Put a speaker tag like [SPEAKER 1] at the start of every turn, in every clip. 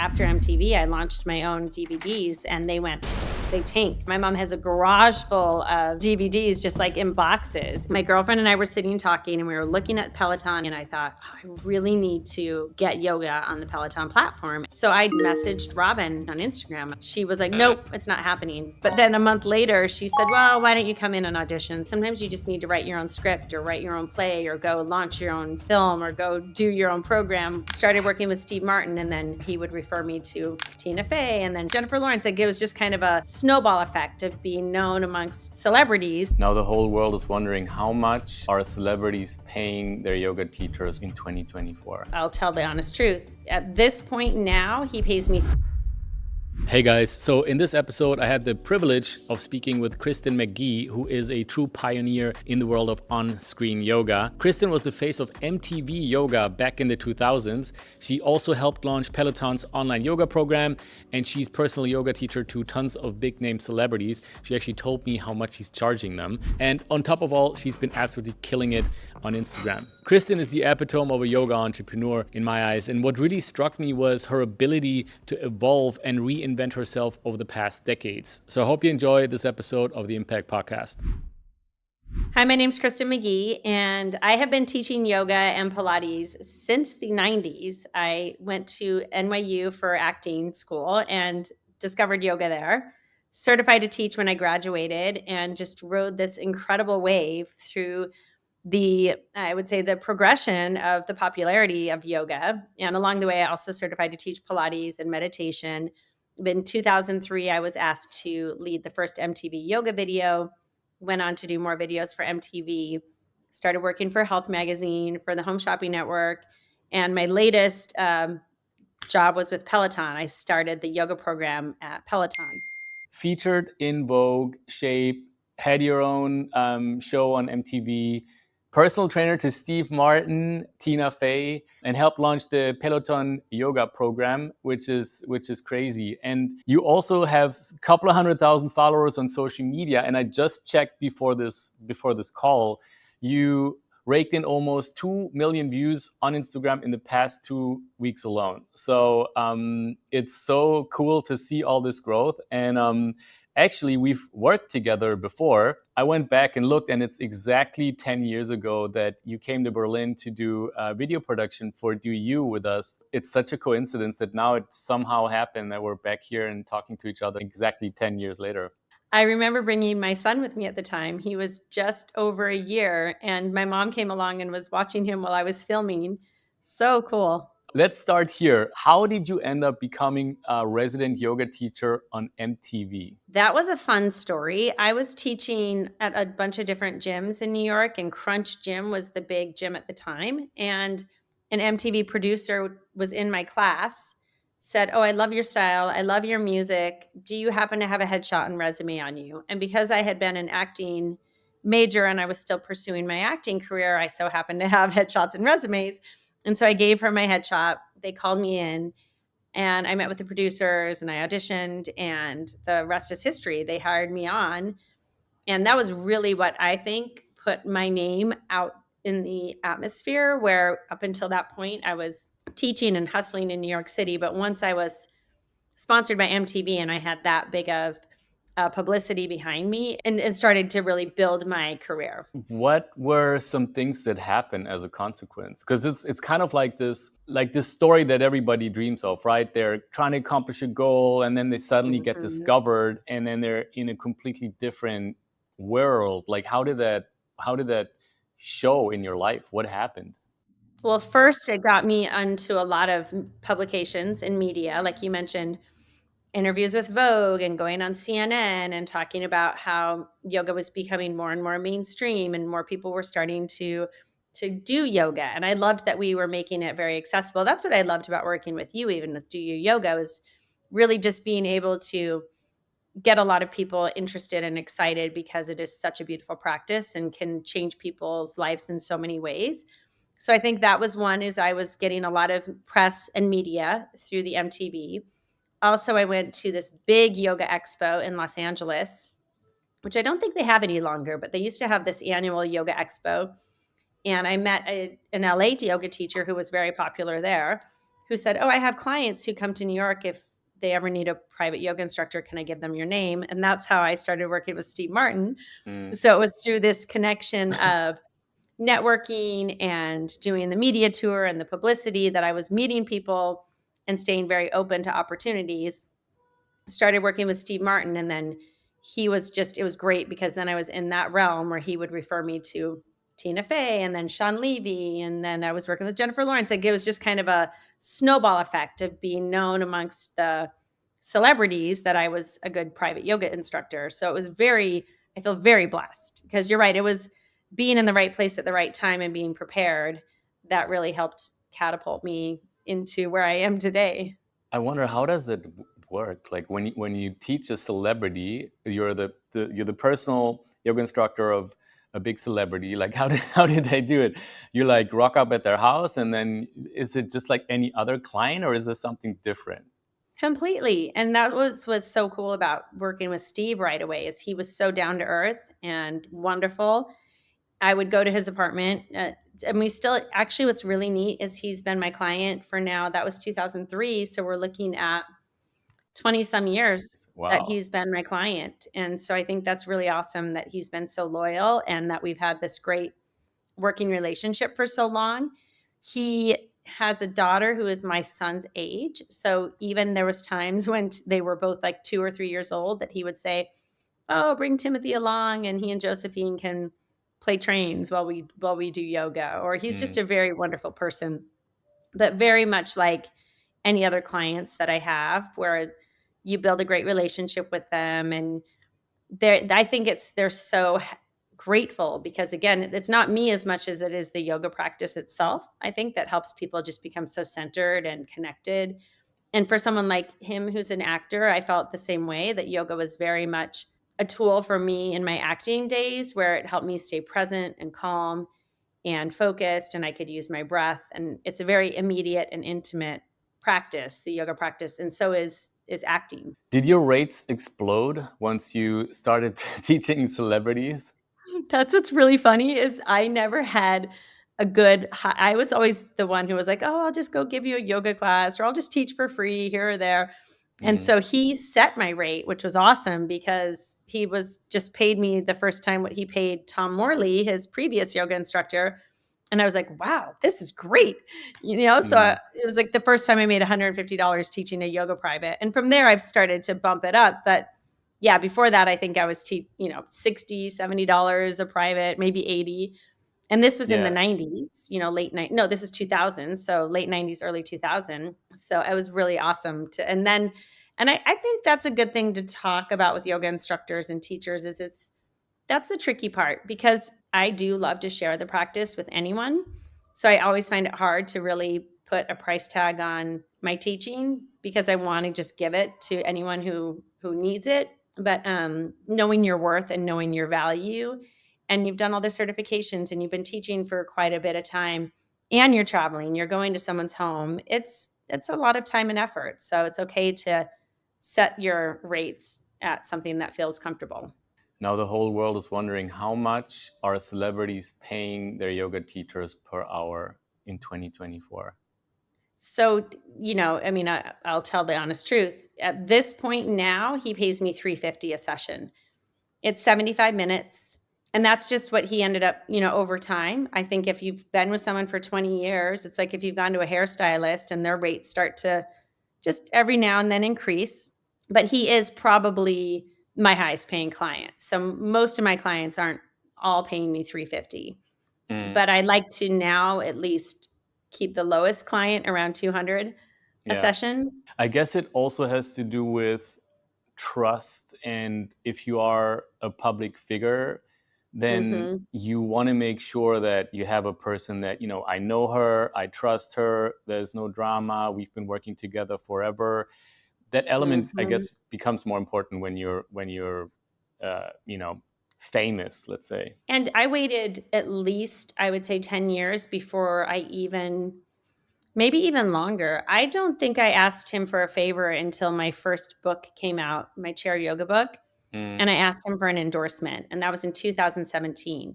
[SPEAKER 1] after MTV, I launched my own DVDs and they tanked. My mom has a garage full of DVDs just like in boxes. My girlfriend and I were sitting talking and we were looking at Peloton and I thought, I really need to get yoga on the Peloton platform. So I messaged Robin on Instagram. She was like, nope, it's not happening. But then a month later, she said, well, why don't you come in and audition? Sometimes you just need to write your own script or write your own play or go launch your own film or go do your own program. Started working with Steve Martin and then he would refer me to Tina Fey and then Jennifer Lawrence. Like, it was just kind of a snowball effect of being known amongst celebrities.
[SPEAKER 2] Now the whole world is wondering how much are celebrities paying their yoga teachers in 2024?
[SPEAKER 1] I'll tell the honest truth. At this point now, he pays me.
[SPEAKER 3] Hey guys, so in this episode, I had the privilege of speaking with Kristin McGee, who is a true pioneer in the world of on-screen yoga. Kristin was the face of MTV Yoga back in the 2000s. She also helped launch Peloton's online yoga program, and she's personal yoga teacher to tons of big name celebrities. She actually told me how much she's charging them. And on top of all, she's been absolutely killing it on Instagram. Kristin is the epitome of a yoga entrepreneur in my eyes, and what really struck me was her ability to evolve and reinvent herself over the past decades. So I hope you enjoy this episode of the Impact Podcast.
[SPEAKER 1] Hi, my name's Kristin McGee, and I have been teaching yoga and Pilates since the 90s. I went to NYU for acting school and discovered yoga there, certified to teach when I graduated, and just rode this incredible wave through I would say the progression of the popularity of yoga. And along the way, I also certified to teach Pilates and meditation. In 2003, I was asked to lead the first MTV yoga video, went on to do more videos for MTV, started working for Health Magazine, for the Home Shopping Network. And my latest job was with Peloton. I started the yoga program at Peloton.
[SPEAKER 2] Featured in Vogue, Shape, had your own show on MTV, personal trainer to Steve Martin, Tina Fey, and helped launch the Peloton yoga program, which is crazy. And you also have a couple of 100,000 followers on social media. And I just checked before this call, you raked in almost 2 million views on Instagram in the past 2 weeks alone. So it's so cool to see all this growth. And actually, we've worked together before. I went back and looked, and it's exactly 10 years ago that you came to Berlin to do video production for Do You with us. It's such a coincidence that now it somehow happened that we're back here and talking to each other exactly 10 years later.
[SPEAKER 1] I remember bringing my son with me at the time. He was just over a year, and my mom came along and was watching him while I was filming. So cool.
[SPEAKER 2] Let's start here. How did you end up becoming a resident yoga teacher on MTV?
[SPEAKER 1] That was a fun story. I was teaching at a bunch of different gyms in New York, and Crunch Gym was the big gym at the time. And an MTV producer was in my class, said, oh, I love your style. I love your music. Do you happen to have a headshot and resume on you? And because I had been an acting major and I was still pursuing my acting career, I so happened to have headshots and resumes. And so I gave her my headshot. They called me in and I met with the producers and I auditioned, and the rest is history. They hired me on. And that was really what I think put my name out in the atmosphere, where up until that point I was teaching and hustling in New York City. But once I was sponsored by MTV and I had that big of publicity behind me, and it started to really build my career.
[SPEAKER 2] What were some things that happened as a consequence? Because it's kind of like this story that everybody dreams of, right? They're trying to accomplish a goal and then they suddenly get discovered and then they're in a completely different world. Like how did that show in your life? What happened?
[SPEAKER 1] Well, first it got me onto a lot of publications and media, like you mentioned, interviews with Vogue and going on CNN and talking about how yoga was becoming more and more mainstream and more people were starting to do yoga. And I loved that we were making it very accessible. That's what I loved about working with you, even with Do You Yoga, was really just being able to get a lot of people interested and excited because it is such a beautiful practice and can change people's lives in so many ways. So I think that was one, is I was getting a lot of press and media through the MTV. Also, I went to this big yoga expo in Los Angeles, which I don't think they have any longer, but they used to have this annual yoga expo. And I met an LA yoga teacher who was very popular there. who said, "Oh, I have clients who come to New York. If they ever need a private yoga instructor, can I give them your name?" And that's how I started working with Steve Martin. So it was through this connection of networking and doing the media tour and the publicity that I was meeting people and staying very open to opportunities. Started working with Steve Martin, and then it was great because then I was in that realm where he would refer me to Tina Fey and then Sean Levy, and then I was working with Jennifer Lawrence. Like, it was just kind of a snowball effect of being known amongst the celebrities that I was a good private yoga instructor. So I feel very blessed, because you're right. It was being in the right place at the right time and being prepared that really helped catapult me into where I am today.
[SPEAKER 2] I wonder, how does it work? Like when you teach a celebrity, you're the personal yoga instructor of a big celebrity. Like how did they do it? You like rock up at their house, and then is it just like any other client, or is this something different?
[SPEAKER 1] Completely. And that was so cool about working with Steve right away, is he was so down to earth and wonderful. I would go to his apartment, and we still, actually, what's really neat is he's been my client for now, that was 2003. So we're looking at 20 some years that
[SPEAKER 2] Wow.
[SPEAKER 1] he's been my client. And so I think that's really awesome that he's been so loyal and that we've had this great working relationship for so long. He has a daughter who is my son's age. So even there was times when they were both like 2 or 3 years old that he would say, "Oh, bring Timothy along and he and Josephine can play trains while we do yoga." Or he's just a very wonderful person, but very much like any other clients that I have, where you build a great relationship with them, and I think they're so grateful, because again, it's not me as much as it is the yoga practice itself. I think that helps people just become so centered and connected. And for someone like him who's an actor, I felt the same way, that yoga was very much a tool for me in my acting days, where it helped me stay present and calm and focused, and I could use my breath. And it's a very immediate and intimate practice, the yoga practice, and so is acting.
[SPEAKER 2] Did your rates explode once you started teaching celebrities?
[SPEAKER 1] That's what's really funny, is I never had I was always the one who was like, "Oh, I'll just go give you a yoga class, or I'll just teach for free here or there." And so he set my rate, which was awesome, because he was just paid me the first time what he paid Tom Morley, his previous yoga instructor. And I was like, "Wow, this is great." It was like the first time I made $150 teaching a yoga private. And from there I've started to bump it up, but yeah, before that, I think I was $60, $70 a private, maybe 80. And this was in the
[SPEAKER 2] Yeah.
[SPEAKER 1] 90s, no, this is 2000. So late 90s, early 2000. So it was really awesome and I think that's a good thing to talk about with yoga instructors and teachers, is that's the tricky part, because I do love to share the practice with anyone. So I always find it hard to really put a price tag on my teaching, because I want to just give it to anyone who needs it. But knowing your worth and knowing your value, and you've done all the certifications and you've been teaching for quite a bit of time, and you're traveling, you're going to someone's home, it's a lot of time and effort. So it's okay to set your rates at something that feels comfortable.
[SPEAKER 2] Now the whole world is wondering, how much are celebrities paying their yoga teachers per hour in 2024?
[SPEAKER 1] So, I'll tell the honest truth. At this point now, he pays me $350 a session. It's 75 minutes. And that's just what he ended up, over time. I think if you've been with someone for 20 years, it's like if you've gone to a hairstylist and their rates start to just every now and then increase. But he is probably my highest paying client. So most of my clients aren't all paying me $350. But I like to now at least keep the lowest client around $200 a
[SPEAKER 2] Yeah.
[SPEAKER 1] session.
[SPEAKER 2] I guess it also has to do with trust. And if you are a public figure, then you want to make sure that you have a person that, I know her, I trust her, there's no drama, we've been working together forever. That element, I guess, becomes more important when you're famous, let's say.
[SPEAKER 1] And I waited at least, I would say, 10 years before maybe even longer. I don't think I asked him for a favor until my first book came out, my chair yoga book. And I asked him for an endorsement, and that was in 2017.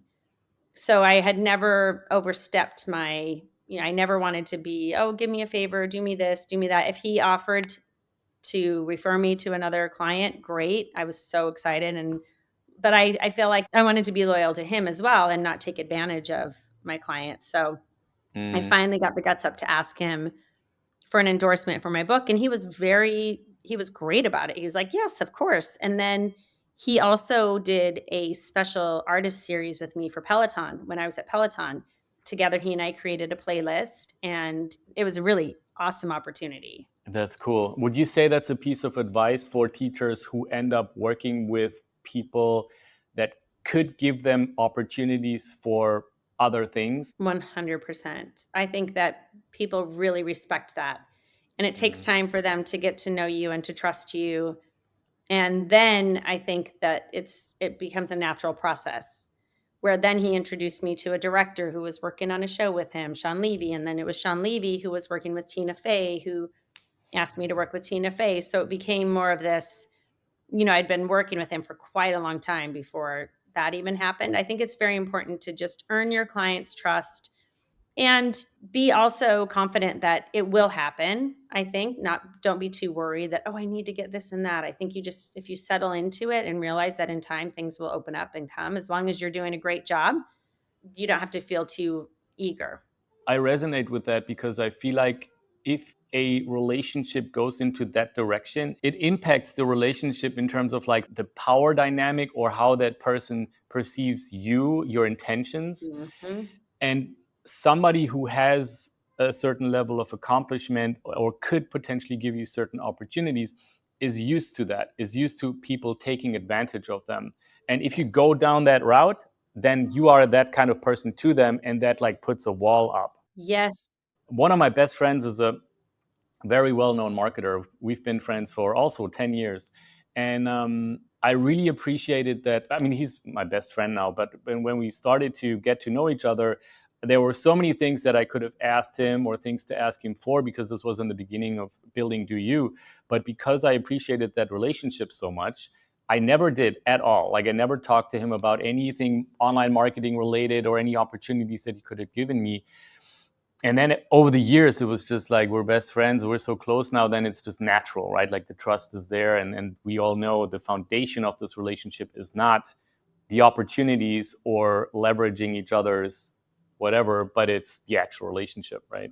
[SPEAKER 1] So I had never overstepped my, I never wanted to be, oh, give me a favor, do me this, do me that. If he offered to refer me to another client, great. I was so excited. But I feel like I wanted to be loyal to him as well and not take advantage of my clients. So I finally got the guts up to ask him for an endorsement for my book. And he was great about it. He was like, yes, of course. And then he also did a special artist series with me for Peloton when I was at Peloton. Together, he and I created a playlist, and it was a really awesome opportunity.
[SPEAKER 2] That's cool. Would you say that's a piece of advice for teachers who end up working with people that could give them opportunities for other things?
[SPEAKER 1] 100%. I think that people really respect that. And it takes time for them to get to know you and to trust you. And then I think that it becomes a natural process, where then he introduced me to a director who was working on a show with him, Sean Levy. And then it was Sean Levy who was working with Tina Fey, who asked me to work with Tina Fey. So it became more of this, I'd been working with him for quite a long time before that even happened. I think it's very important to just earn your clients' trust and be also confident that it will happen. I think don't be too worried that, oh, I need to get this and that. I think if you settle into it and realize that in time things will open up and come, as long as you're doing a great job, you don't have to feel too eager.
[SPEAKER 2] I resonate with that because I feel like if a relationship goes into that direction, it impacts the relationship in terms of like the power dynamic or how that person perceives you, your intentions.
[SPEAKER 1] Mm-hmm.
[SPEAKER 2] And somebody who has a certain level of accomplishment or could potentially give you certain opportunities is used to that, is used to people taking advantage of them. And if you go down that route, then you are that kind of person to them, and that like puts a wall up.
[SPEAKER 1] Yes.
[SPEAKER 2] One of my best friends is a very well-known marketer. We've been friends for also 10 years. And I really appreciated that. I mean, he's my best friend now, but when we started to get to know each other, there were so many things that I could have asked him or things to ask him for, because this was in the beginning of building Do You. But because I appreciated that relationship so much, I never did at all. Like I never talked to him about anything online marketing related or any opportunities that he could have given me. And then over the years, it was just like, we're best friends, we're so close now, then it's just natural, right? Like the trust is there. And we all know the foundation of this relationship is not the opportunities or leveraging each other's whatever, but it's the actual relationship, right?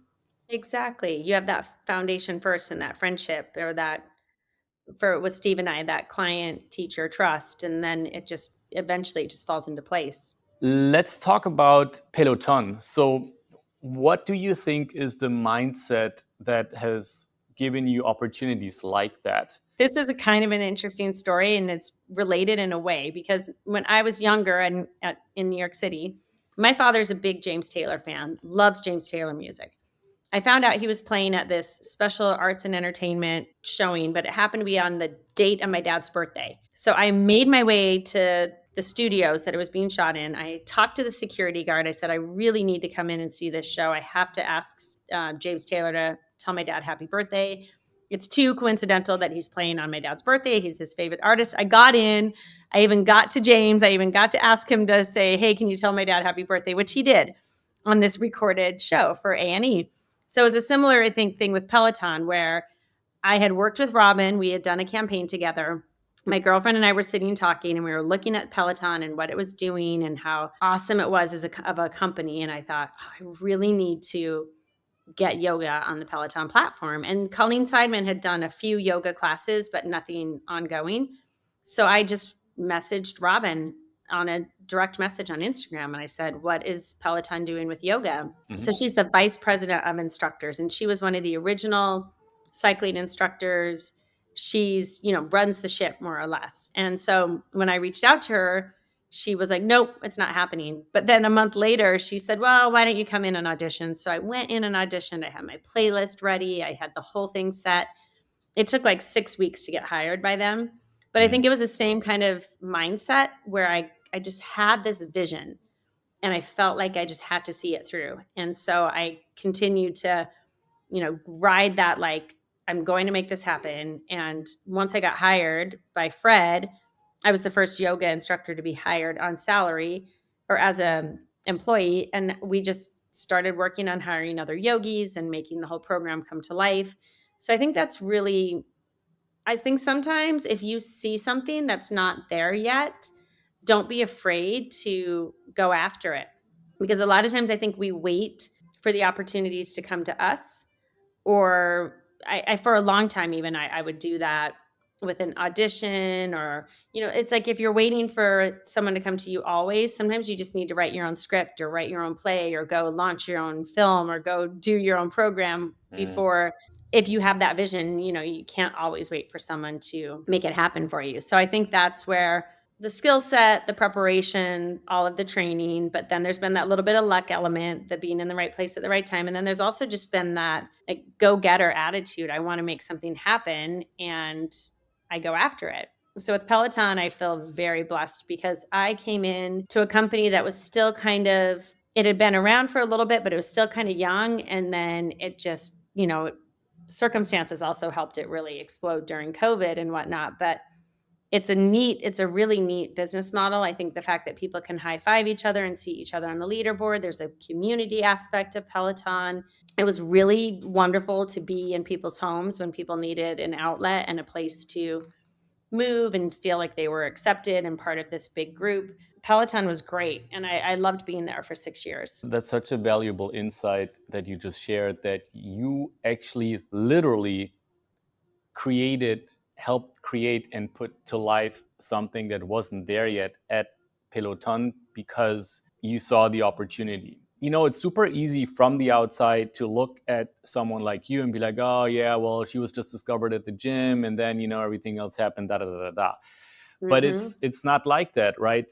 [SPEAKER 1] Exactly. You have that foundation first in that friendship, or that with Steve and I, that client teacher trust. And then it just eventually just falls into place.
[SPEAKER 2] Let's talk about Peloton. So what do you think is the mindset that has given you opportunities like that?
[SPEAKER 1] This is a kind of an interesting story, and it's related in a way, because when I was younger and in New York City, my father's a big James Taylor fan, loves James Taylor music. I found out he was playing at this special arts and entertainment showing, but it happened to be on the date of my dad's birthday. So I made my way to the studios that it was being shot in. I talked to the security guard. I said, I really need to come in and see this show. I have to ask James Taylor to tell my dad happy birthday. It's too coincidental that he's playing on my dad's birthday. He's his favorite artist. I got in. I even got to James. I even got to ask him to say, hey, can you tell my dad happy birthday, which he did on this recorded show for A&E. So it was a similar, I think, thing with Peloton, where I had worked with Robin. We had done a campaign together. My girlfriend and I were sitting talking, and we were looking at Peloton and what it was doing and how awesome it was of a company. And I thought, oh, I really need to get yoga on the Peloton platform. And Colleen Seidman had done a few yoga classes, but nothing ongoing. So I just messaged Robin on a direct message on Instagram. And I said, what is Peloton doing with yoga? Mm-hmm. So she's the vice president of instructors, and she was one of the original cycling instructors. She's, runs the ship more or less. And so when I reached out to her, she was like, nope, it's not happening. But then a month later, she said, well, why don't you come in and audition? So I went in and auditioned. I had my playlist ready. I had the whole thing set. It took like 6 weeks to get hired by them. But I think it was the same kind of mindset where I just had this vision, and I felt like I just had to see it through. And so I continued to, ride that, like, I'm going to make this happen. And once I got hired by Fred, I was the first yoga instructor to be hired on salary or as an employee. And we just started working on hiring other yogis and making the whole program come to life. So I think that's really, I think sometimes if you see something that's not there yet, don't be afraid to go after it. Because a lot of times I think we wait for the opportunities to come to us, or I for a long time even I would do that with an audition, or it's like if you're waiting for someone to come to you always, sometimes you just need to write your own script or write your own play or go launch your own film or go do your own program before. If you have that vision, you can't always wait for someone to make it happen for you. So I think that's where the skill set, the preparation, all of the training, but then there's been that little bit of luck element, the being in the right place at the right time. And then there's also just been that like go-getter attitude. I want to make something happen and I go after it. So with Peloton, I feel very blessed because I came in to a company that was still it had been around for a little bit, but it was still kind of young. And then it just, circumstances also helped it really explode during COVID and whatnot. But it's a really neat business model. I think the fact that people can high five each other and see each other on the leaderboard, there's a community aspect of Peloton. It was really wonderful to be in people's homes when people needed an outlet and a place to move and feel like they were accepted and part of this big group. Peloton was great, and I loved being there for 6 years.
[SPEAKER 2] That's such a valuable insight that you just shared, that you actually literally helped create and put to life something that wasn't there yet at Peloton because you saw the opportunity. It's super easy from the outside to look at someone like you and be like, oh yeah, well, she was just discovered at the gym and then, everything else happened, da da da da da. But it's not like that, right?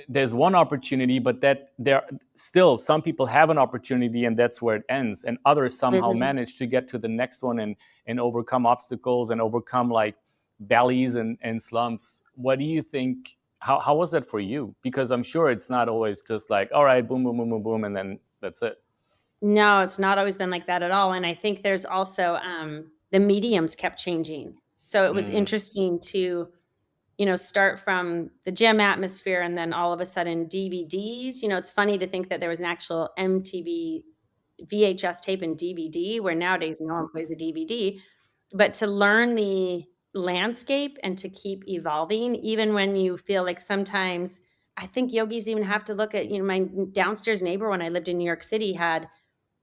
[SPEAKER 2] There's one opportunity, but that there still some people have an opportunity and that's where it ends, and others somehow manage to get to the next one and overcome obstacles and overcome like valleys and slumps. What do you think? How was that for you? Because I'm sure it's not always just like, all right, boom, boom, boom, boom, boom, and then that's it.
[SPEAKER 1] No, it's not always been like that at all. And I think there's also the mediums kept changing. So it was interesting to start from the gym atmosphere and then all of a sudden DVDs. It's funny to think that there was an actual MTV VHS tape and DVD, where nowadays no one plays a DVD. But to learn the landscape and to keep evolving, even when you feel like sometimes, I think yogis even have to look at, my downstairs neighbor when I lived in New York City had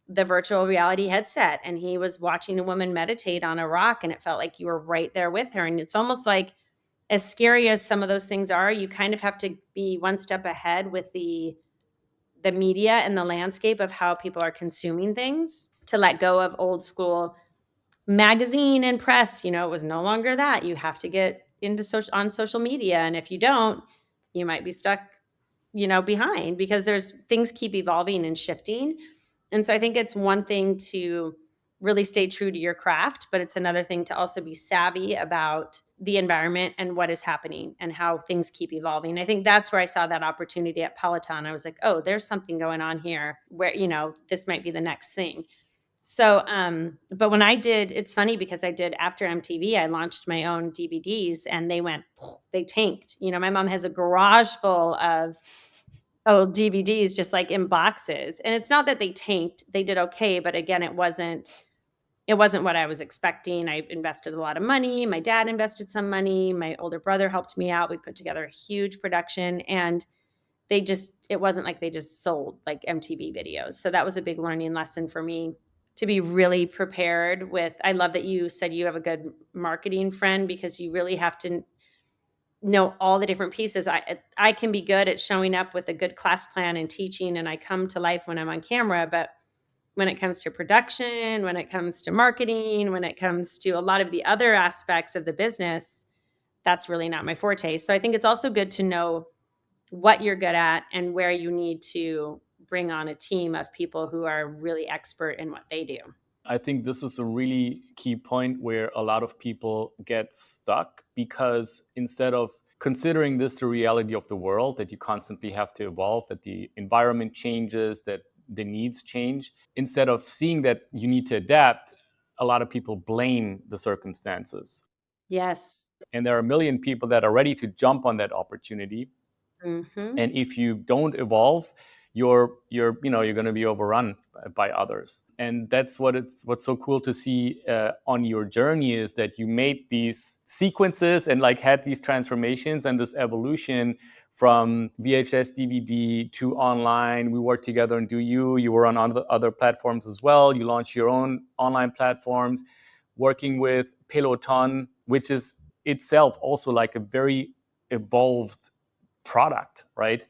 [SPEAKER 1] the virtual reality headset and he was watching a woman meditate on a rock and it felt like you were right there with her. And it's almost like, as scary as some of those things are, you kind of have to be one step ahead with the media and the landscape of how people are consuming things, to let go of old school magazine and press. It was no longer that. You have to get into social media. And if you don't, you might be stuck, behind, because things keep evolving and shifting. And so I think it's one thing to really stay true to your craft, but it's another thing to also be savvy about the environment and what is happening and how things keep evolving. I think that's where I saw that opportunity at Peloton. I was like, oh, there's something going on here where, this might be the next thing. So, but when it's funny because I did after MTV, I launched my own DVDs and they tanked. My mom has a garage full of old DVDs just like in boxes. And it's not that they tanked, they did okay. But again, it wasn't what I was expecting. I invested a lot of money. My dad invested some money. My older brother helped me out. We put together a huge production and it wasn't like they just sold like MTV videos. So that was a big learning lesson for me, to be really prepared with. I love that you said you have a good marketing friend, because you really have to know all the different pieces. I can be good at showing up with a good class plan and teaching, and I come to life when I'm on camera. But when it comes to production, when it comes to marketing, when it comes to a lot of the other aspects of the business, that's really not my forte. So I think it's also good to know what you're good at and where you need to bring on a team of people who are really expert in what they do.
[SPEAKER 2] I think this is a really key point where a lot of people get stuck, because instead of considering this the reality of the world, that you constantly have to evolve, that the environment changes, that the needs change, instead of seeing that you need to adapt, a lot of people blame the circumstances.
[SPEAKER 1] Yes.
[SPEAKER 2] And there are a million people that are ready to jump on that opportunity.
[SPEAKER 1] Mm-hmm.
[SPEAKER 2] And if you don't evolve, you're going to be overrun by others. And that's what's so cool to see on your journey, is that you made these sequences and like had these transformations and this evolution from VHS DVD to online. We worked together on You were on other platforms as well. You launched your own online platforms, working with Peloton, which is itself also like a very evolved product, right?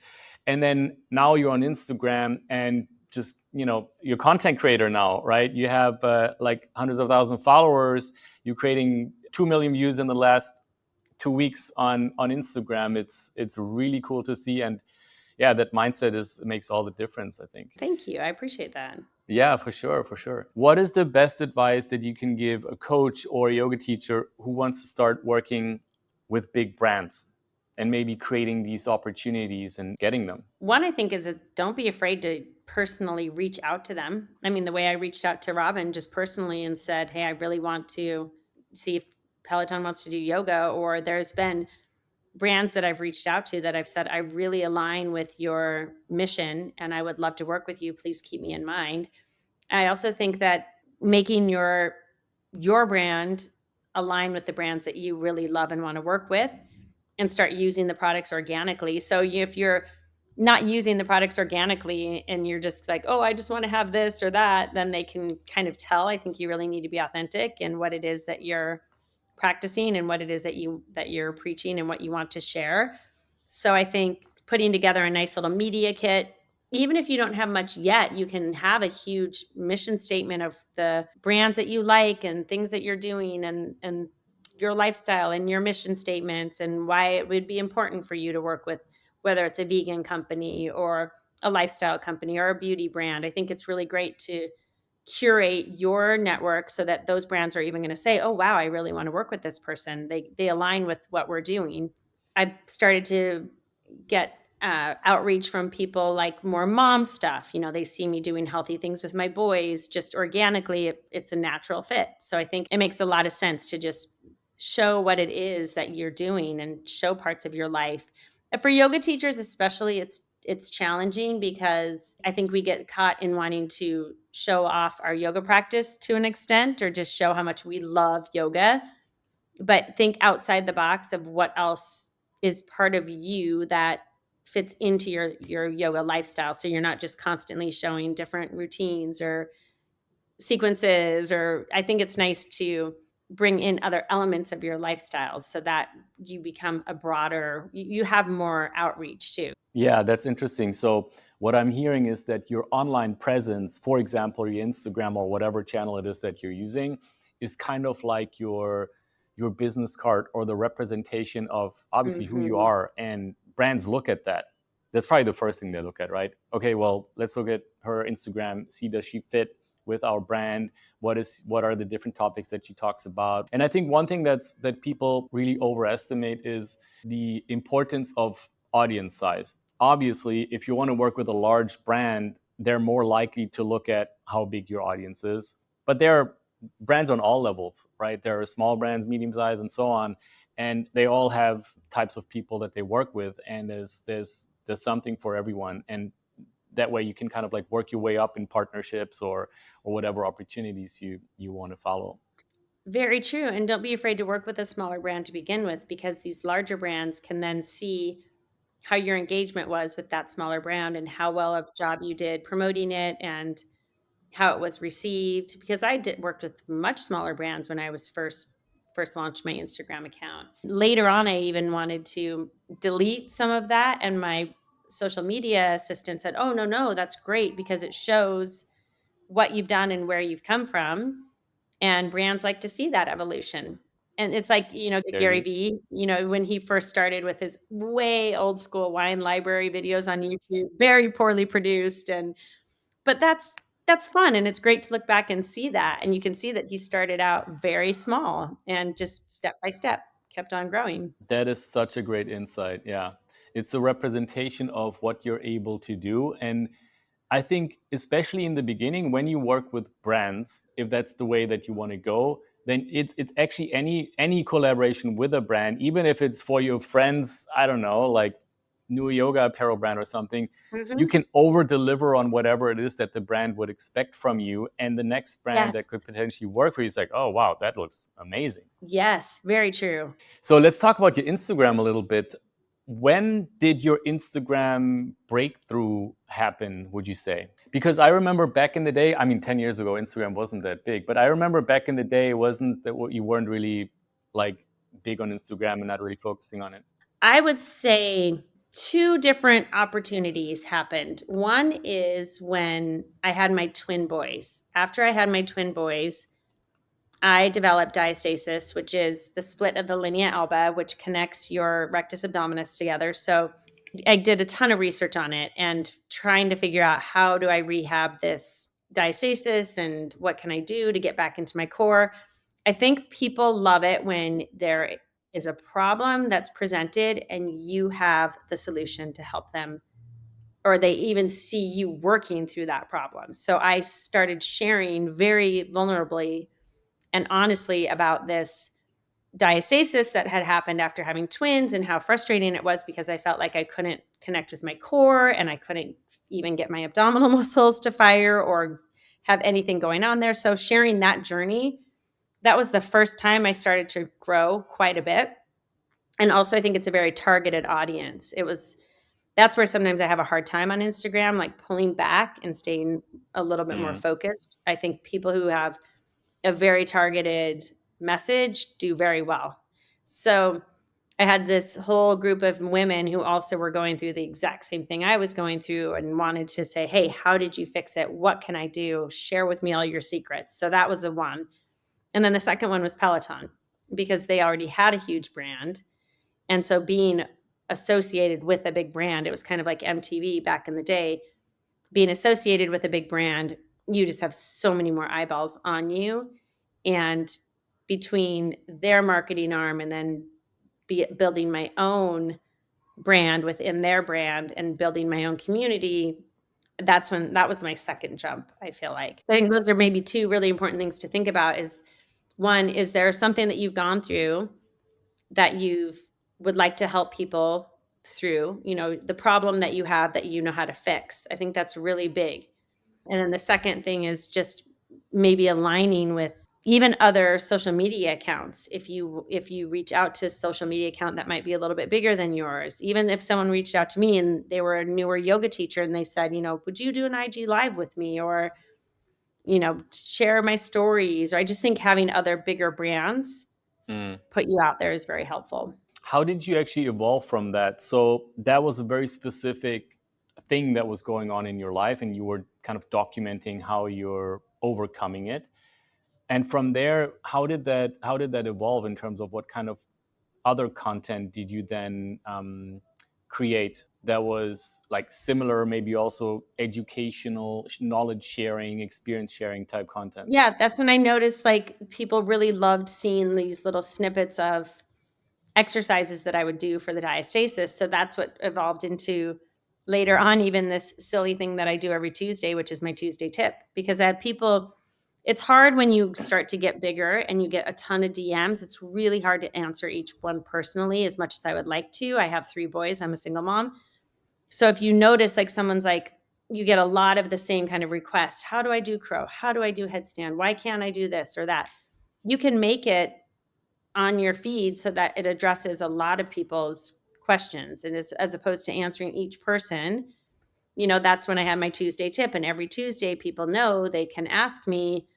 [SPEAKER 2] And then now you're on Instagram and just, you're a content creator now, right? You have like hundreds of thousands of followers. You're creating 2 million views in the last 2 weeks on Instagram. It's really cool to see. And yeah, that mindset makes all the difference, I think.
[SPEAKER 1] Thank you. I appreciate that.
[SPEAKER 2] Yeah, for sure. What is the best advice that you can give a coach or a yoga teacher who wants to start working with big brands and maybe creating these opportunities and getting them?
[SPEAKER 1] One, I think, is don't be afraid to personally reach out to them. I mean, the way I reached out to Robin just personally and said, hey, I really want to see if Peloton wants to do yoga, or there's been brands that I've reached out to that I've said, I really align with your mission and I would love to work with you. Please keep me in mind. I also think that making your brand align with the brands that you really love and want to work with, and start using the products organically. So if you're not using the products organically and you're just like, oh, I just want to have this or that, then they can kind of tell. I think you really need to be authentic in what it is that you're practicing and what it is that you're preaching and what you want to share. So I think putting together a nice little media kit, even if you don't have much yet, you can have a huge mission statement of the brands that you like and things that you're doing and your lifestyle and your mission statements and why it would be important for you to work with, whether it's a vegan company or a lifestyle company or a beauty brand. I think it's really great to curate your network so that those brands are even going to say, oh, wow, I really want to work with this person. They align with what we're doing. I started to get outreach from people like more mom stuff. They see me doing healthy things with my boys just organically. It's a natural fit. So I think it makes a lot of sense to just show what it is that you're doing and show parts of your life. And for yoga teachers especially, it's challenging because I think we get caught in wanting to show off our yoga practice to an extent or just show how much we love yoga. But think outside the box of what else is part of you that fits into your yoga lifestyle. So you're not just constantly showing different routines or sequences, or I think it's nice to bring in other elements of your lifestyle so that you become you have more outreach too.
[SPEAKER 2] Yeah, that's interesting. So what I'm hearing is that your online presence, for example, your Instagram or whatever channel it is that you're using, is kind of like your business card or the representation of obviously who you are. And brands look at that. That's probably the first thing they look at, right? Okay, well, let's look at her Instagram. See, does she fit with our brand? What are the different topics that she talks about? And I think one thing that people really overestimate is the importance of audience size. Obviously, if you want to work with a large brand, they're more likely to look at how big your audience is. But there are brands on all levels, right? There are small brands, medium size, and so on. And they all have types of people that they work with. And there's something for everyone. And that way you can kind of like work your way up in partnerships or whatever opportunities you want to follow.
[SPEAKER 1] Very true. And don't be afraid to work with a smaller brand to begin with, because these larger brands can then see how your engagement was with that smaller brand and how well of a job you did promoting it and how it was received. Because I worked with much smaller brands when I was first launched my Instagram account. Later on, I even wanted to delete some of that, and my social media assistant said, oh, no, that's great because it shows what you've done and where you've come from. And brands like to see that evolution. And it's like, Gary Vee, when he first started with his way old school wine library videos on YouTube, very poorly produced. But that's fun. And it's great to look back and see that. And you can see that he started out very small and just step by step kept on growing.
[SPEAKER 2] That is such a great insight. Yeah. It's a representation of what you're able to do. And I think especially in the beginning, when you work with brands, if that's the way that you want to go, then it's actually any collaboration with a brand, even if it's for your friends, I don't know, like new yoga apparel brand or something,
[SPEAKER 1] Mhm.
[SPEAKER 2] you can over deliver on whatever it is that the brand would expect from you. And the next brand
[SPEAKER 1] Yes.
[SPEAKER 2] that could potentially work for you is like, oh, wow, that looks amazing.
[SPEAKER 1] Yes, very true.
[SPEAKER 2] So let's talk about your Instagram a little bit. When did your Instagram breakthrough happen, would you say? Because I remember back in the day, I mean, 10 years ago, Instagram wasn't that big, but I remember back in the day, it wasn't that you weren't really like big on Instagram and not really focusing on it.
[SPEAKER 1] I would say 2 different opportunities happened. One is when I had my twin boys. After I had my twin boys, I developed diastasis, which is the split of the linea alba, which connects your rectus abdominis together. So I did a ton of research on it and trying to figure out how do I rehab this diastasis and what can I do to get back into my core. I think people love it when there is a problem that's presented and you have the solution to help them, or they even see you working through that problem. So I started sharing very vulnerably and honestly about this diastasis that had happened after having twins and how frustrating it was because I felt like I couldn't connect with my core and I couldn't even get my abdominal muscles to fire or have anything going on there. So sharing that journey, that was the first time I started to grow quite a bit. And also I think it's a very targeted audience. That's where sometimes I have a hard time on Instagram, like pulling back and staying a little bit more focused. I think people who have a very targeted message do very well. So I had this whole group of women who also were going through the exact same thing I was going through and wanted to say, hey, how did you fix it? What can I do? Share with me all your secrets. So that was the one. And then the second one was Peloton because they already had a huge brand. And so being associated with a big brand, it was kind of like MTV back in the day. Being associated with a big brand, you just have so many more eyeballs on you. And between their marketing arm and then building my own brand within their brand and building my own community, that was my second jump, I feel like. I think those are maybe 2 really important things to think about is, one, is there something that you've gone through that you would like to help people through, the problem that you have that you know how to fix. I think that's really big. And then the second thing is just maybe aligning with even other social media accounts. If you reach out to a social media account that might be a little bit bigger than yours, even if someone reached out to me and they were a newer yoga teacher and they said, would you do an IG live with me or, share my stories, or I just think having other bigger brands put you out there is very helpful.
[SPEAKER 2] How did you actually evolve from that? So that was a very specific thing that was going on in your life, and you were kind of documenting how you're overcoming it. And from there, how did that evolve in terms of what kind of other content did you then create that was like similar, maybe also educational, knowledge sharing, experience sharing type content?
[SPEAKER 1] Yeah, that's when I noticed like people really loved seeing these little snippets of exercises that I would do for the diastasis. So that's what evolved into later on even this silly thing that I do every Tuesday, which is my Tuesday tip, because I had people. It's hard when you start to get bigger and you get a ton of DMs. It's really hard to answer each one personally as much as I would like to. I have 3 boys. I'm a single mom. So if you notice like someone's like, you get a lot of the same kind of requests. How do I do crow? How do I do headstand? Why can't I do this or that? You can make it on your feed so that it addresses a lot of people's questions. And as opposed to answering each person, that's when I have my Tuesday tip. And every Tuesday, people know they can ask me,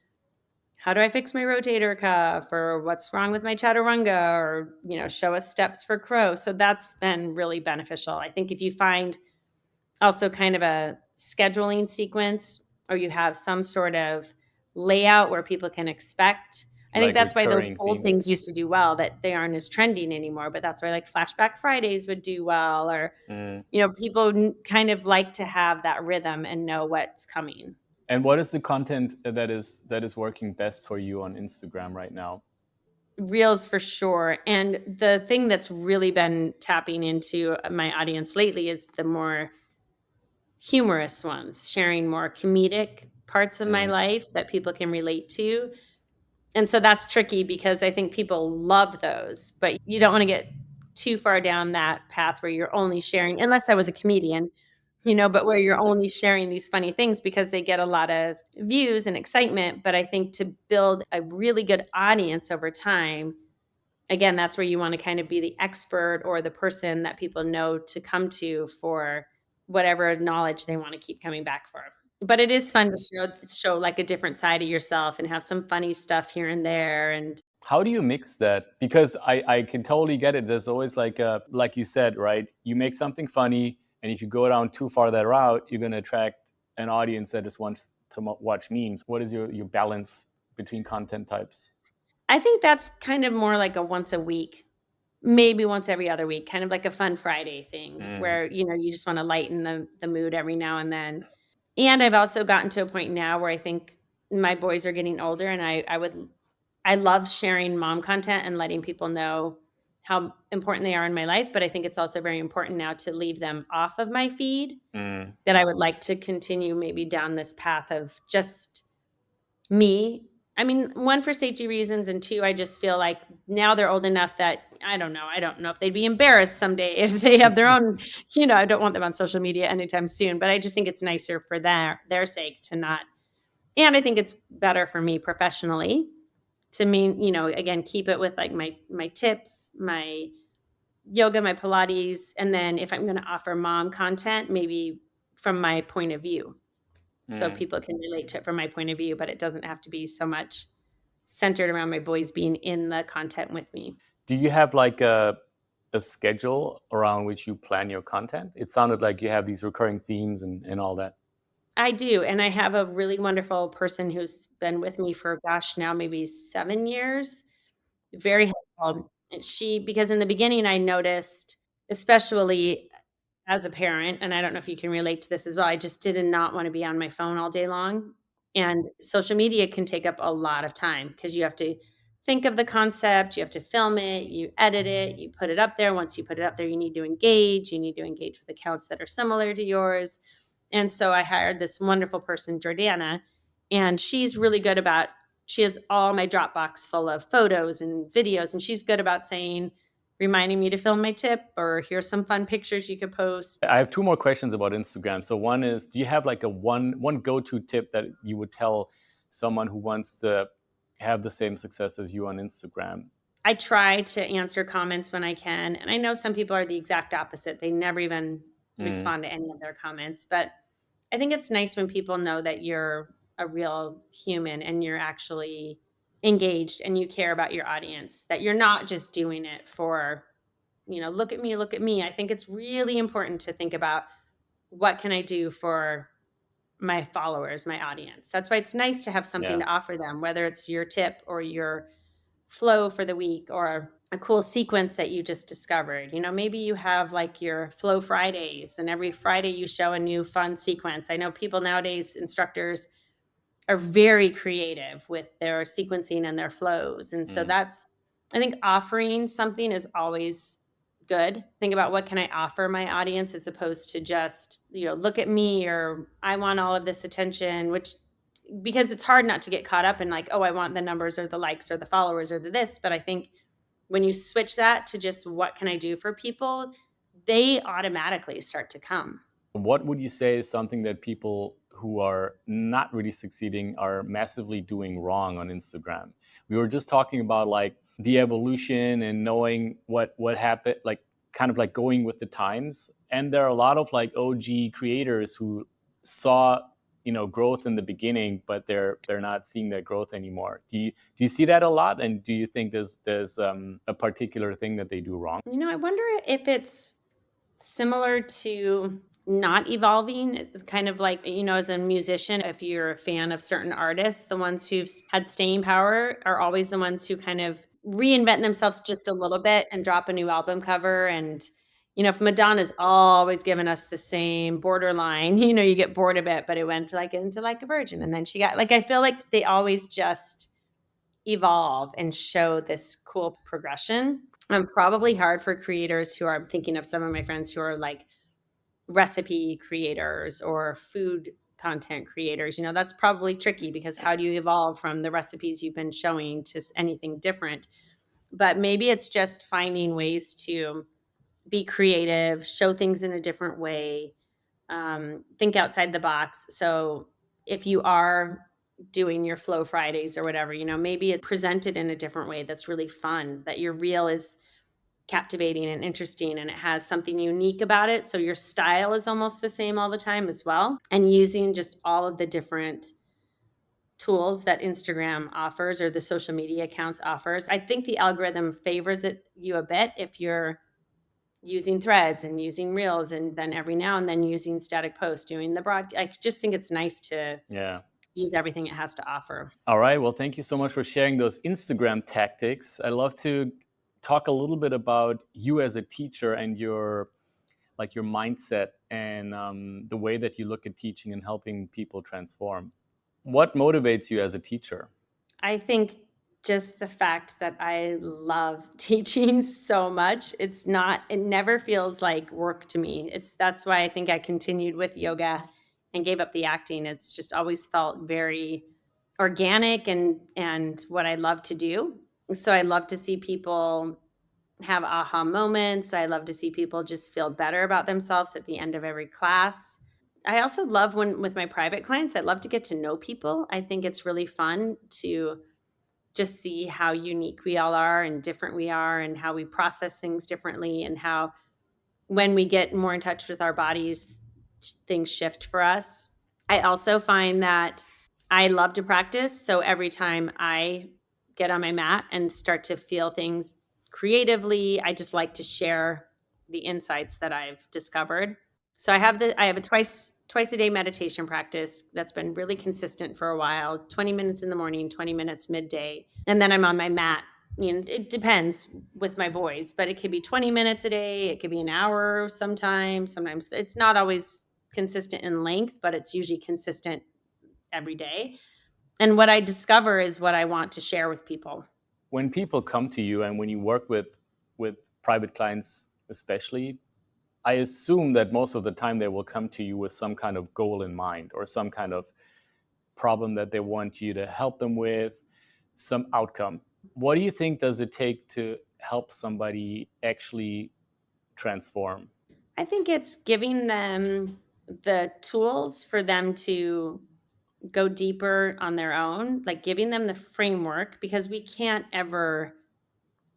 [SPEAKER 1] how do I fix my rotator cuff, or what's wrong with my chaturanga, or, show us steps for crow. So that's been really beneficial. I think if you find also kind of a scheduling sequence, or you have some sort of layout where people can expect. I think
[SPEAKER 2] Like
[SPEAKER 1] that's why those
[SPEAKER 2] recurring
[SPEAKER 1] old
[SPEAKER 2] themes.
[SPEAKER 1] things used to do well, that they aren't as trending anymore. But that's why like Flashback Fridays would do well, or, people kind of like to have that rhythm and know what's coming.
[SPEAKER 2] And what is the content that is working best for you on Instagram right now?
[SPEAKER 1] Reels for sure. And the thing that's really been tapping into my audience lately is the more humorous ones, sharing more comedic parts of my life that people can relate to. And so that's tricky because I think people love those, but you don't want to get too far down that path where you're only sharing, unless I was a comedian, but where you're only sharing these funny things because they get a lot of views and excitement. But I think to build a really good audience over time, again, that's where you want to kind of be the expert or the person that people know to come to for whatever knowledge they want to keep coming back for. But it is fun to show like a different side of yourself and have some funny stuff here and there. And
[SPEAKER 2] How do you mix that? Because I can totally get it. There's always like you said, right? You make something funny, and if you go down too far that route, you're going to attract an audience that just wants to watch memes. What is your balance between content types?
[SPEAKER 1] I think that's kind of more like a once a week, maybe once every other week, kind of like a fun Friday thing where, you just want to lighten the mood every now and then. And I've also gotten to a point now where I think my boys are getting older, and I love sharing mom content and letting people know how important they are in my life. But I think it's also very important now to leave them off of my feed, that I would like to continue maybe down this path of just me. I mean, one, for safety reasons, and two, I just feel like now they're old enough that I don't know if they'd be embarrassed someday if they have their own, I don't want them on social media anytime soon, but I just think it's nicer for their sake to not. And I think it's better for me professionally to again, keep it with like my tips, my yoga, my Pilates, and then if I'm going to offer mom content, maybe from my point of view. So people can relate to it from my point of view, but it doesn't have to be so much centered around my boys being in the content with me.
[SPEAKER 2] Do you have like a schedule around which you plan your content? It sounded like you have these recurring themes and all that.
[SPEAKER 1] I do. And I have a really wonderful person who's been with me for, now maybe 7 years. Very helpful. And because in the beginning I noticed, especially as a parent, and I don't know if you can relate to this as well, I just did not want to be on my phone all day long. And social media can take up a lot of time because you have to think of the concept, you have to film it, you edit it, you put it up there. Once you put it up there, you need to engage with accounts that are similar to yours. And so I hired this wonderful person, Jordana, and she's really good about, she has all my Dropbox full of photos and videos, and she's good about reminding me to film my tip, or here's some fun pictures you could post.
[SPEAKER 2] I have two more questions about Instagram. So one is, do you have like a one go-to tip that you would tell someone who wants to have the same success as you on Instagram?
[SPEAKER 1] I try to answer comments when I can. And I know some people are the exact opposite. They never even respond to any of their comments. But I think it's nice when people know that you're a real human and you're actually engaged and you care about your audience, that you're not just doing it for, look at me, look at me. I think it's really important to think about, what can I do for my followers, my audience? That's why it's nice to have something to offer them, whether it's your tip or your flow for the week or a cool sequence that you just discovered. Maybe you have like your Flow Fridays, and every Friday you show a new fun sequence. I know people nowadays, instructors, are very creative with their sequencing and their flows. And so I think offering something is always good. Think about, what can I offer my audience, as opposed to just, look at me, or I want all of this attention, because it's hard not to get caught up in like, oh, I want the numbers or the likes or the followers or this. But I think when you switch that to just, what can I do for people, they automatically start to come.
[SPEAKER 2] What would you say is something that people who are not really succeeding are massively doing wrong on Instagram? We were just talking about like the evolution and knowing what happened, like kind of like going with the times. And there are a lot of like OG creators who saw growth in the beginning, but they're not seeing that growth anymore. Do you see that a lot? And do you think there's a particular thing that they do wrong?
[SPEAKER 1] I wonder if it's similar to not evolving, kind of like, as a musician, if you're a fan of certain artists, the ones who've had staying power are always the ones who kind of reinvent themselves just a little bit and drop a new album cover. And, if Madonna's always given us the same borderline, you get bored of it, but it went like into like a virgin. And then she got like, I feel like they always just evolve and show this cool progression. Probably hard for creators who are, I'm thinking of some of my friends who are like recipe creators or food content creators. That's probably tricky, because how do you evolve from the recipes you've been showing to anything different? But maybe it's just finding ways to be creative, show things in a different way, think outside the box. So if you are doing your Flow Fridays or whatever, maybe it presented in a different way that's really fun, that your reel is captivating and interesting and it has something unique about it. So your style is almost the same all the time as well. And using just all of the different tools that Instagram offers or the social media accounts offers. I think the algorithm favors you a bit if you're using threads and using reels and then every now and then using static posts, doing the broad. I just think it's nice to use everything it has to offer.
[SPEAKER 3] All right. Well, thank you so much for sharing those Instagram tactics. I'd love to talk a little bit about you as a teacher and your mindset and the way that you look at teaching and helping people transform. What motivates you as a teacher?
[SPEAKER 1] I think just the fact that I love teaching so much. It never feels like work to me. That's why I think I continued with yoga and gave up the acting. It's just always felt very organic and what I love to do. So I love to see people have aha moments. I love to see people just feel better about themselves at the end of every class. I also love with my private clients, I love to get to know people. I think it's really fun to just see how unique we all are and different we are and how we process things differently and how when we get more in touch with our bodies, things shift for us. I also find that I love to practice. So every time I get on my mat and start to feel things creatively, I just like to share the insights that I've discovered. So I have a twice a day meditation practice that's been really consistent for a while, 20 minutes in the morning, 20 minutes midday. And then I'm on my mat. It depends with my boys, but it could be 20 minutes a day. It could be an hour sometimes. Sometimes it's not always consistent in length, but it's usually consistent every day. And what I discover is what I want to share with people.
[SPEAKER 3] When people come to you and when you work with private clients especially, I assume that most of the time they will come to you with some kind of goal in mind or some kind of problem that they want you to help them with, some outcome. What do you think does it take to help somebody actually transform?
[SPEAKER 1] I think it's giving them the tools for them to go deeper on their own, like giving them the framework, because we can't ever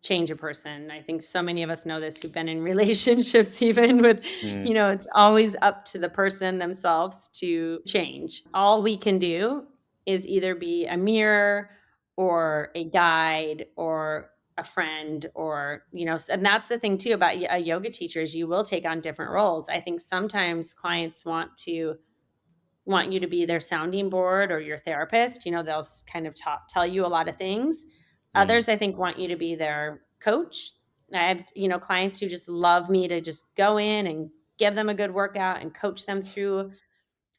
[SPEAKER 1] change a person. I think so many of us know this who've been in relationships, even with, it's always up to the person themselves to change. All we can do is either be a mirror or a guide or a friend or, and that's the thing too about a yoga teacher is you will take on different roles. I think sometimes clients want you to be their sounding board or your therapist. They'll kind of tell you a lot of things. Others, I think, want you to be their coach. I have, clients who just love me to just go in and give them a good workout and coach them through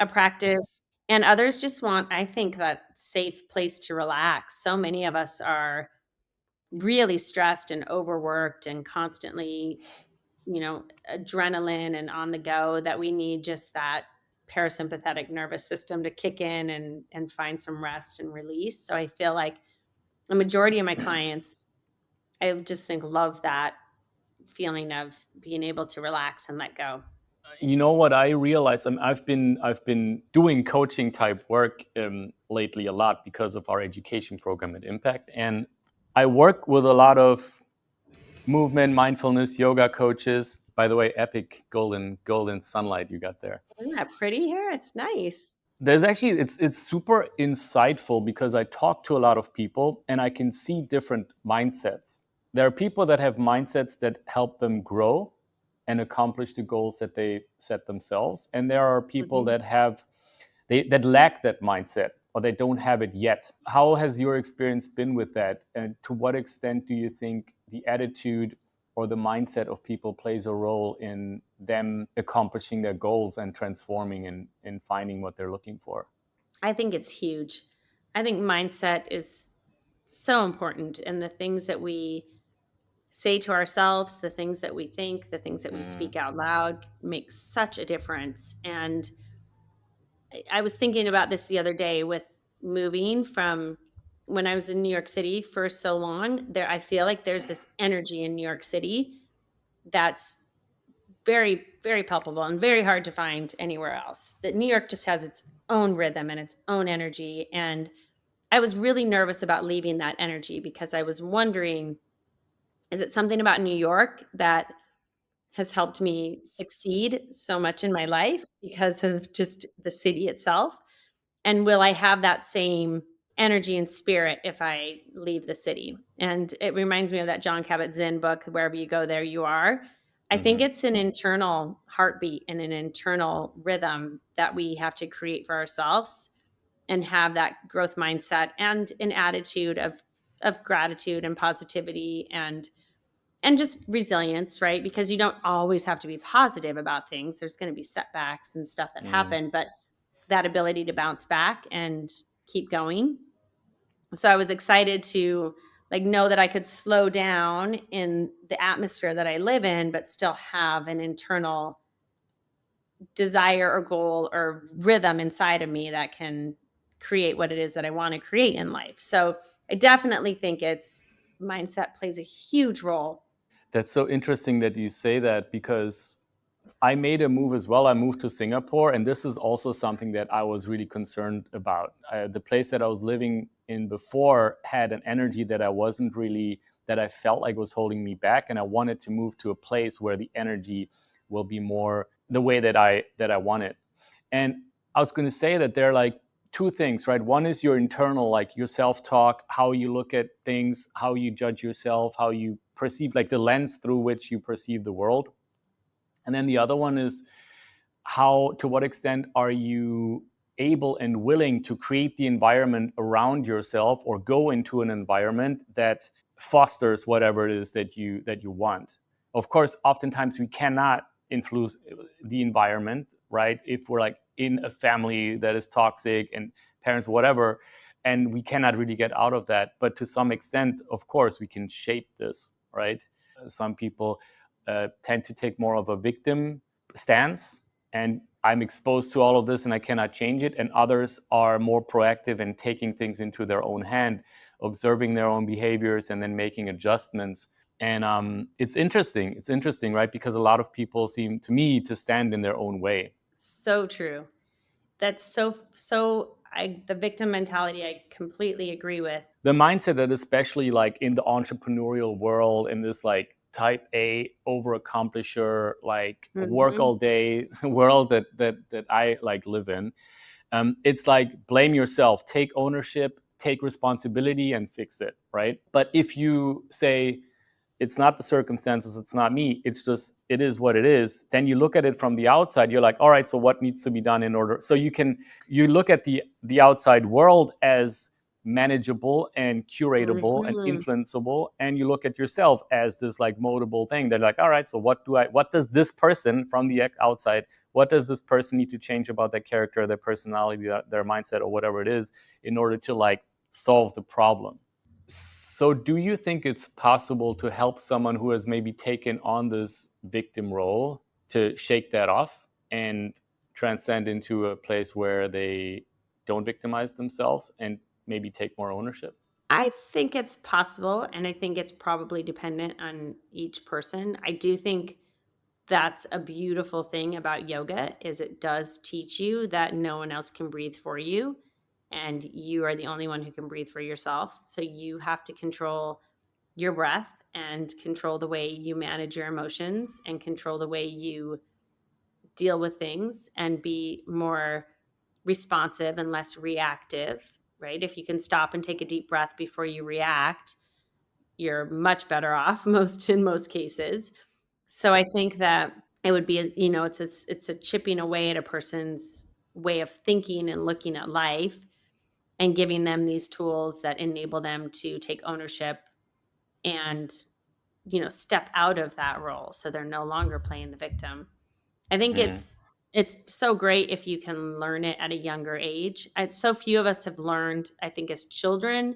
[SPEAKER 1] a practice. And others just want, I think, that safe place to relax. So many of us are really stressed and overworked and constantly, adrenaline and on the go, that we need just that parasympathetic nervous system to kick in and find some rest and release. So I feel like the majority of my clients, I just think, love that feeling of being able to relax and let go.
[SPEAKER 3] You know what I realized? I've been doing coaching type work lately a lot because of our education program at Impact, and I work with a lot of movement, mindfulness, yoga coaches. By the way, epic golden sunlight you got there.
[SPEAKER 1] Isn't that pretty here? It's nice.
[SPEAKER 3] There's actually it's super insightful because I talk to a lot of people and I can see different mindsets. There are people that have mindsets that help them grow and accomplish the goals that they set themselves, and there are people that that lack that mindset or they don't have it yet. How has your experience been with that, and to what extent do you think the attitude or the mindset of people plays a role in them accomplishing their goals and transforming and finding what they're looking for?
[SPEAKER 1] I think it's huge. I think mindset is so important, and the things that we say to ourselves, the things that we think, the things that we speak out loud make such a difference. And I was thinking about this the other day with moving from when I was in New York City for so long, I feel like there's this energy in New York City that's very, very palpable and very hard to find anywhere else. That New York just has its own rhythm and its own energy. And I was really nervous about leaving that energy because I was wondering, is it something about New York that has helped me succeed so much in my life because of just the city itself? And will I have that same energy and spirit if I leave the city? And it reminds me of that John Kabat-Zinn book, Wherever You Go, There You Are. I think it's an internal heartbeat and an internal rhythm that we have to create for ourselves and have that growth mindset and an attitude of gratitude and positivity and just resilience, right? Because you don't always have to be positive about things. There's going to be setbacks and stuff that happen, but that ability to bounce back and keep going. So I was excited to know that I could slow down in the atmosphere that I live in, but still have an internal desire or goal or rhythm inside of me that can create what it is that I want to create in life. So I definitely think mindset plays a huge role.
[SPEAKER 2] That's so interesting that you say that, because I made a move as well. I moved to Singapore, and this is also something that I was really concerned about. The place that I was living in before had an energy that I felt like was holding me back, and I wanted to move to a place where the energy will be more the way that I want it. And I was going to say that there are like two things, right? One is your internal, like your self-talk, how you look at things, how you judge yourself, how you perceive, like the lens through which you perceive the world. And then the other one is to what extent are you able and willing to create the environment around yourself or go into an environment that fosters whatever it is that you want. Of course, oftentimes we cannot influence the environment, right? If we're like in a family that is toxic and parents, whatever, and we cannot really get out of that. But to some extent, of course, we can shape this, right? Some people tend to take more of a victim stance, and I'm exposed to all of this and I cannot change it. And others are more proactive and taking things into their own hand, observing their own behaviors and then making adjustments. And it's interesting. It's interesting, right? Because a lot of people seem to me to stand in their own way.
[SPEAKER 1] So true. That's so the victim mentality, I completely agree with.
[SPEAKER 2] The mindset that, especially like in the entrepreneurial world, in this like type A over-accomplisher, like work all day world that I like live in, it's like blame yourself, take ownership, take responsibility, and fix it, right? But if you say, it's not the circumstances, it's not me, it's just, it is what it is, then you look at it from the outside, you're like, all right, so what needs to be done in order? So you look at the outside world as manageable and curatable and influenceable, and you look at yourself as this like moldable thing. They're like, all right, so what does this person from the outside, what does this person need to change about their character, their personality, their mindset, or whatever it is, in order to like solve the problem? So do you think it's possible to help someone who has maybe taken on this victim role to shake that off and transcend into a place where they don't victimize themselves and maybe take more ownership?
[SPEAKER 1] I think it's possible, and I think it's probably dependent on each person. I do think that's a beautiful thing about yoga, is it does teach you that no one else can breathe for you, and you are the only one who can breathe for yourself. So you have to control your breath and control the way you manage your emotions and control the way you deal with things and be more responsive and less reactive, right? If you can stop and take a deep breath before you react, you're much better off in most cases. So I think that it would be, it's a chipping away at a person's way of thinking and looking at life and giving them these tools that enable them to take ownership and, step out of that role. So they're no longer playing the victim. I think it's so great if you can learn it at a younger age. So few of us have learned, I think, as children.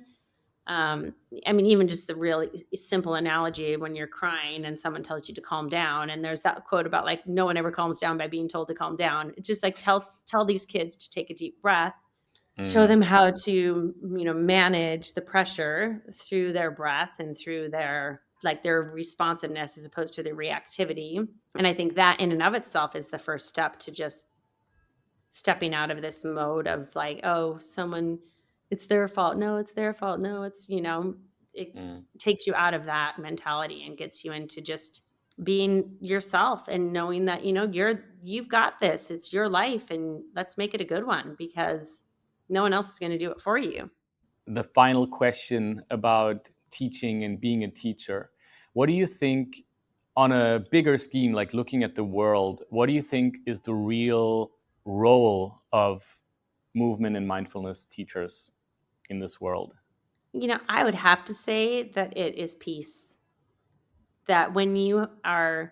[SPEAKER 1] I mean, even just the really simple analogy when you're crying and someone tells you to calm down, and there's that quote about like, no one ever calms down by being told to calm down. It's just like, tell these kids to take a deep breath show them how to, manage the pressure through their breath and through their responsiveness as opposed to their reactivity. And I think that in and of itself is the first step to just stepping out of this mode of like, oh, someone, it's their fault. No, it's their fault. No, it's, it takes you out of that mentality and gets you into just being yourself and knowing that, you've got this, it's your life, and let's make it a good one because no one else is going to do it for you.
[SPEAKER 2] The final question about teaching and being a teacher. What do you think on a bigger scheme, like looking at the world, what do you think is the real role of movement and mindfulness teachers in this world?
[SPEAKER 1] I would have to say that it is peace. That when you are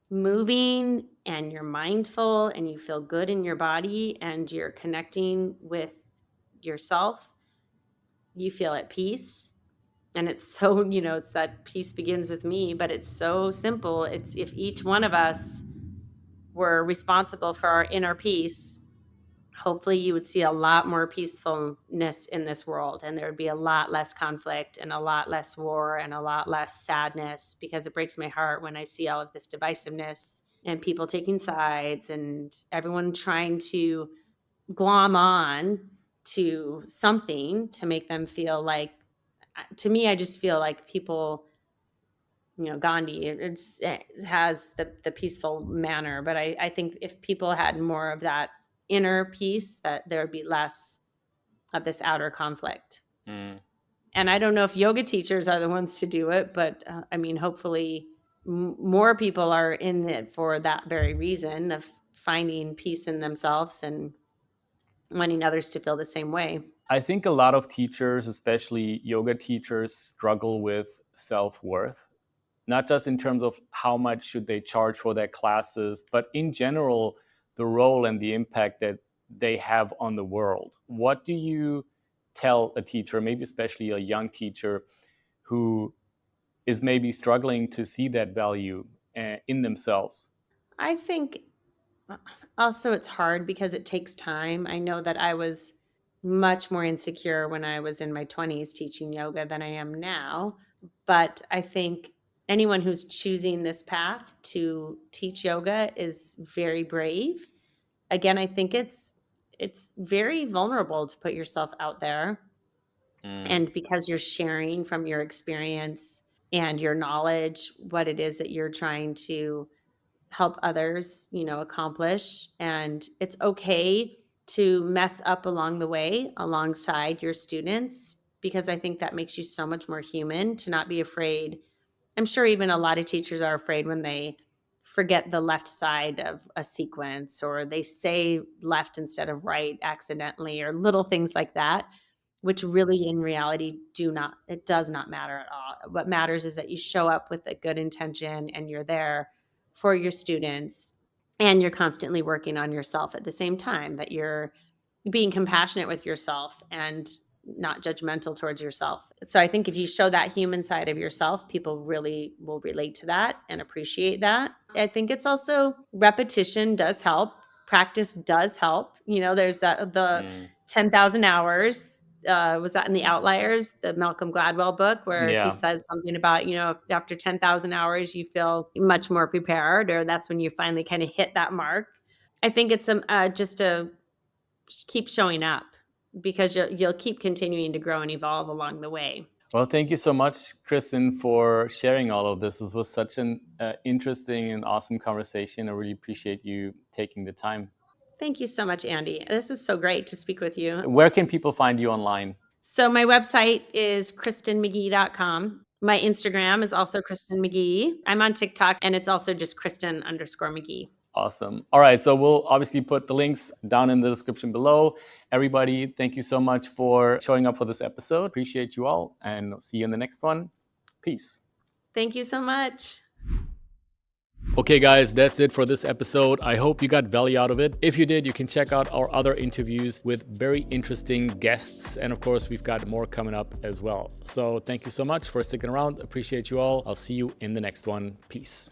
[SPEAKER 1] moving and you're mindful and you feel good in your body and you're connecting with yourself, you feel at peace. And it's so, it's that peace begins with me, but it's so simple. It's if each one of us were responsible for our inner peace, hopefully you would see a lot more peacefulness in this world, and there would be a lot less conflict and a lot less war and a lot less sadness, because it breaks my heart when I see all of this divisiveness and people taking sides and everyone trying to glom on to something to make them feel like, to me, I just feel like people, Gandhi, it has the peaceful manner, but I think if people had more of that inner peace, that there would be less of this outer conflict. And I don't know if yoga teachers are the ones to do it, but hopefully more people are in it for that very reason of finding peace in themselves and wanting others to feel the same way.
[SPEAKER 2] I think a lot of teachers, especially yoga teachers, struggle with self-worth, not just in terms of how much should they charge for their classes, but in general, the role and the impact that they have on the world. What do you tell a teacher, maybe especially a young teacher, who is maybe struggling to see that value in themselves?
[SPEAKER 1] I think also it's hard because it takes time. I know that I was much more insecure when I was in my 20s teaching yoga than I am now. But I think anyone who's choosing this path to teach yoga is very brave. Again, I think it's very vulnerable to put yourself out there. And because you're sharing from your experience and your knowledge, what it is that you're trying to help others, accomplish. And it's okay to mess up along the way alongside your students, because I think that makes you so much more human, to not be afraid. I'm sure even a lot of teachers are afraid when they forget the left side of a sequence, or they say left instead of right accidentally, or little things like that, which really in reality it does not matter at all. What matters is that you show up with a good intention and you're there for your students, and you're constantly working on yourself at the same time, that you're being compassionate with yourself and not judgmental towards yourself. So I think if you show that human side of yourself, people really will relate to that and appreciate that. I think it's also repetition does help. Practice does help. There's the 10,000 hours. Was that in The Outliers, the Malcolm Gladwell book, where he says something about, after 10,000 hours, you feel much more prepared, or that's when you finally kind of hit that mark. I think it's just keep showing up, because you'll keep continuing to grow and evolve along the way.
[SPEAKER 2] Well, thank you so much, Kristin, for sharing all of this. This was such an interesting and awesome conversation. I really appreciate you taking the time.
[SPEAKER 1] Thank you so much, Andy. This was so great to speak with you.
[SPEAKER 2] Where can people find you online?
[SPEAKER 1] So my website is KristinMcGee.com. My Instagram is also Kristin McGee. I'm on TikTok, and it's also just Kristin_McGee.
[SPEAKER 2] Awesome. All right. So we'll obviously put the links down in the description below. Everybody, thank you so much for showing up for this episode. Appreciate you all, and see you in the next one. Peace.
[SPEAKER 1] Thank you so much.
[SPEAKER 3] Okay, guys, that's it for this episode. I hope you got value out of it. If you did, you can check out our other interviews with very interesting guests. And of course, we've got more coming up as well. So thank you so much for sticking around. Appreciate you all. I'll see you in the next one. Peace.